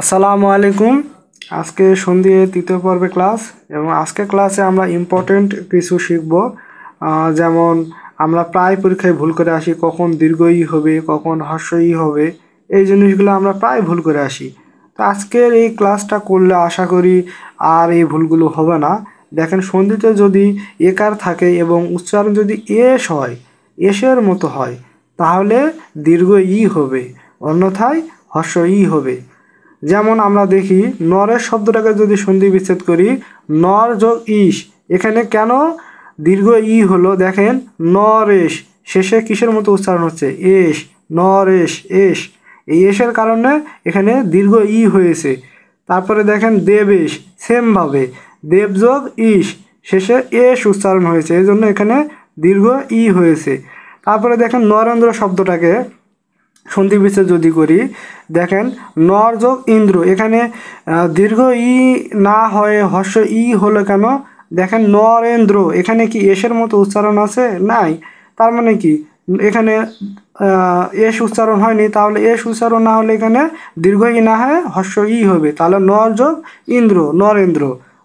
আসসালামু আলাইকুম। আজকে সন্ধ্যে তৃতীয় পর্বে ক্লাস, এবং আজকে ক্লাসে আমরা ইম্পর্টেন্ট কিছু শিখব। যেমন আমরা প্রায় পরীক্ষায় ভুল করে আসি, কখন দীর্ঘ ই হবে, কখন হ্রস্ব ই হবে, এই জিনিসগুলো আমরা প্রায় ভুল করে আসি। তো আজকের এই ক্লাসটা করলে আশা করি আর এই ভুলগুলো হবে না। দেখেন, সন্ধিতে যদি একার থাকে এবং উচ্চারণ যদি এস হয়, এসের মতো হয়, তাহলে দীর্ঘ ই হবে, অন্যথায় হ্রস্ব ই হবে। যেমন আমরা দেখি, নরের শব্দটাকে যদি সন্ধি বিচ্ছেদ করি, নর যোগ ইস, এখানে কেন দীর্ঘ ই হলো? দেখেন, নরেশ, শেষে কিসের মতো উচ্চারণ হচ্ছে? S, Naresh, S. এই এসের কারণে এখানে দীর্ঘ ই হয়েছে। তারপরে দেখেন দেবেশ, সেমভাবে দেব যোগ ইস, শেষে এস উচ্চারণ হয়েছে, এই জন্য এখানে দীর্ঘ ই হয়েছে। তারপরে দেখেন নরেন্দ্র শব্দটাকে সন্ধি বিচ্ছেদ যদি করি, দেখেন নর যোগ ইন্দ্র, এখানে দীর্ঘ ই না হয়ে হর্ষ ই হলো কেন? দেখেন নরেন্দ্র, এখানে কি এসের মতো উচ্চারণ আছে? নাই। তার মানে কি এখানে এস উচ্চারণ হয়নি, তাহলে এস উচ্চারণ না হলে এখানে দীর্ঘ ই না হয়ে হর্ষ ই হবে, তাহলে নর যোগ ইন্দ্র, নরেন্দ্র।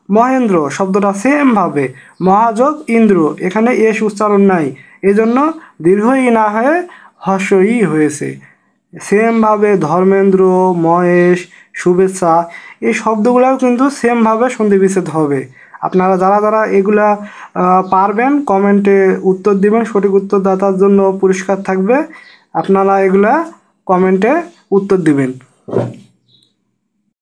মহেন্দ্র শব্দটা সেমভাবে মহাযোগ ইন্দ্র, এখানে এস উচ্চারণ নাই, এজন্য দীর্ঘ ই না হয়ে হর্ষ ই হয়েছে। সেমভাবে ধর্মেন্দ্র, মহেশ, শুভেচ্ছা, এই শব্দগুলোও কিন্তু সেমভাবে সন্ধি বিচ্ছেদ হবে। আপনারা যারা যারা এগুলা পারবেন কমেন্টে উত্তর দিবেন, সঠিক উত্তরদাতার জন্য পুরস্কার থাকবে। আপনারা এগুলা কমেন্টে উত্তর দিবেন।